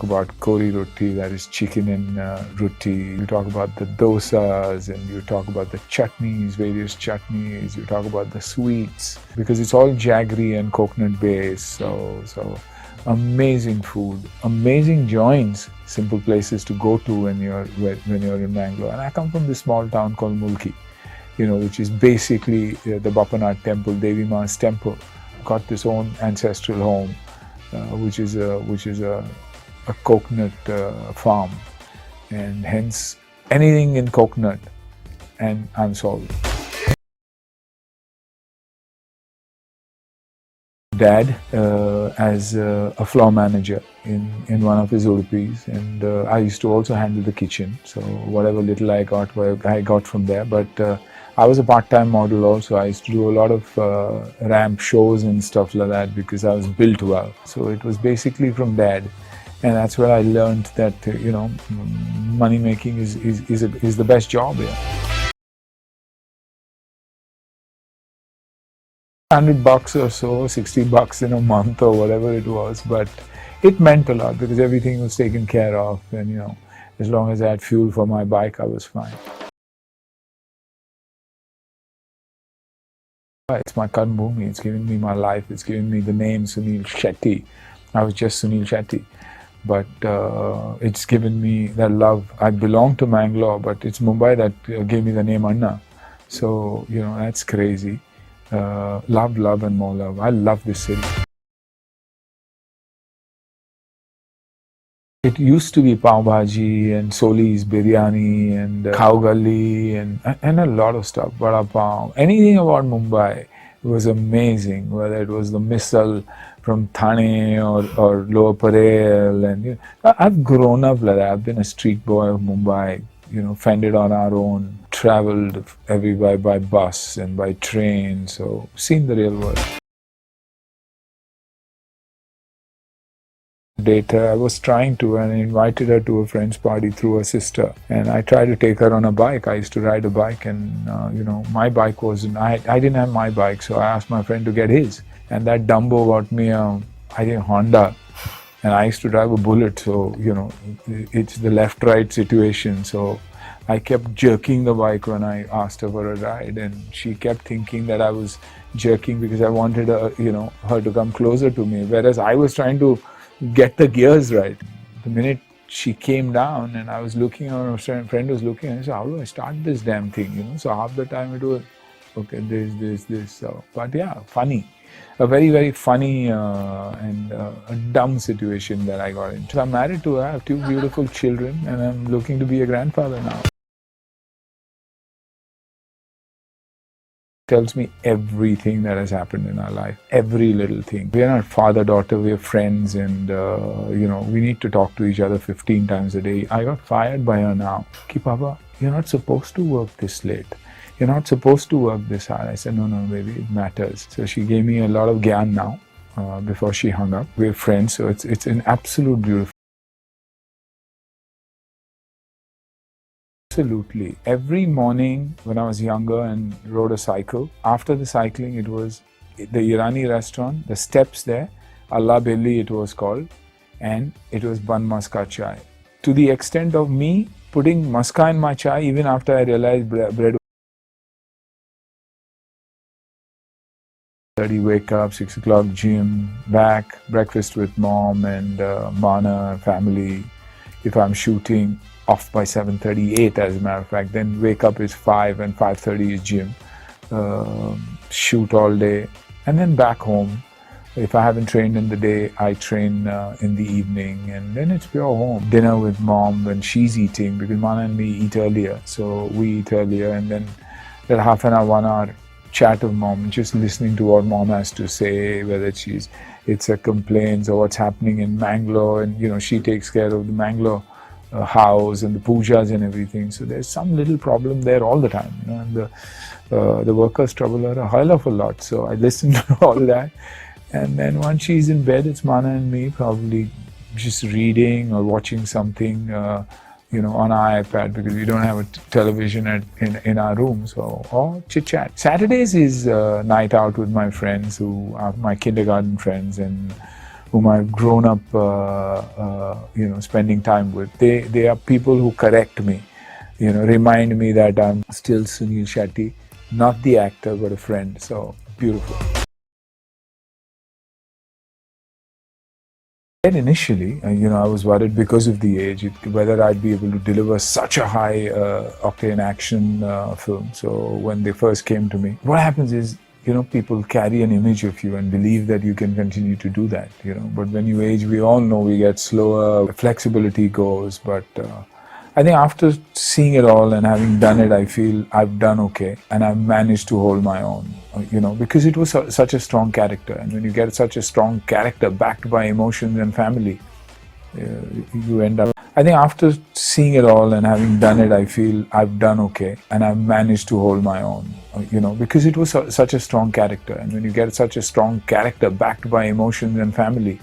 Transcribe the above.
About kori roti, that is chicken and roti. You talk about the dosas, and you talk about the chutneys, various chutneys. You talk about the sweets, because it's all jaggery and coconut based. So amazing food, amazing joints, simple places to go to when you're in Bangalore. And I come from this small town called Mulki, which is basically the Bapanath temple, Devi Ma's temple. Got this own ancestral home, which is a coconut farm, and hence anything in coconut and I'm sold. Dad as a floor manager in one of his Udupis, and I used to also handle the kitchen, so whatever little I got from there. But I was a part-time model also. I used to do a lot of ramp shows and stuff like that because I was built well. So it was basically from Dad. And that's where I learned that, money making is the best job here. $100 or so, $60 in a month or whatever it was, but it meant a lot because everything was taken care of, and as long as I had fuel for my bike, I was fine. It's my karmabhumi, it's given me my life, it's given me the name Sunil Shetty. I was just Sunil Shetty. But it's given me that love. I belong to Mangalore, but it's Mumbai that gave me the name Anna. So, that's crazy. Love, and more love. I love this city. It used to be pav bhaji and Soli's biryani and khao gali and a lot of stuff, vada pav. Anything about Mumbai was amazing, whether it was the misal from Thane or Lower Parel. And I've grown up like that. I've been a street boy of Mumbai, fended on our own, traveled everywhere by bus and by train, so seen the real world. Date her. I was trying to, and I invited her to a friend's party through her sister, and I tried to take her on a bike. I used to ride a bike, and my bike wasn't, I didn't have my bike, so I asked my friend to get his, and that Dumbo got me a, I think, Honda, and I used to drive a Bullet, so it's the left-right situation. So I kept jerking the bike when I asked her for a ride, and she kept thinking that I was jerking because I wanted her to come closer to me, whereas I was trying to get the gears right. The minute she came down and I was looking, or her friend was looking, and I said, how do I start this damn thing? So half the time it was, okay, this. So, but yeah, funny. A very, very funny and a dumb situation that I got into. So I'm married to her, I have 2 beautiful children, and I'm looking to be a grandfather now. Tells me everything that has happened in our life, every little thing. We are not father-daughter, we are friends, and we need to talk to each other 15 times a day. I got fired by her now. Ki Papa, you're not supposed to work this late. You're not supposed to work this hard. I said, no, baby, it matters. So she gave me a lot of gyan now, before she hung up. We're friends, so it's an absolute beautiful. Absolutely. Every morning when I was younger and rode a cycle, after the cycling, it was the Irani restaurant, the steps there, Allah Belli it was called, and it was bun maska chai. To the extent of me putting maska in my chai even after I realized bread. Wake up, 6 o'clock gym, back, breakfast with mom and Mana, family. If I'm shooting, off by 7:38 as a matter of fact, then wake up is 5 and 5:30 is gym, shoot all day, and then back home. If I haven't trained in the day, I train in the evening, and then it's pure home. Dinner with mom when she's eating, because Mana and me eat earlier, so we eat earlier, and then that half an hour, 1 hour chat of mom, just listening to what mom has to say, whether it's a complaints or what's happening in Mangalore, and she takes care of the Mangalore house and the pujas and everything. So there's some little problem there all the time, and the workers trouble her a hell of a lot. So I listen to all that, and then once she's in bed, it's Mana and me probably just reading or watching something, on our iPad, because we don't have a television in our room, so, or chit chat. Saturdays is night out with my friends who are my kindergarten friends, and whom I've grown up, spending time with. They are people who correct me, remind me that I'm still Suniel Shetty, not the actor but a friend. So beautiful. And initially, I was worried because of the age, whether I'd be able to deliver such a high octane action film. So when they first came to me, what happens is, people carry an image of you and believe that you can continue to do that, But when you age, we all know we get slower, flexibility goes, but I think after seeing it all and having done it, I feel I've done okay and I've managed to hold my own, because it was such a strong character. And when you get such a strong character backed by emotions and family, you end up. I think after seeing it all and having done it, I feel I've done okay and I've managed to hold my own, because it was such a strong character. And when you get such a strong character backed by emotions and family,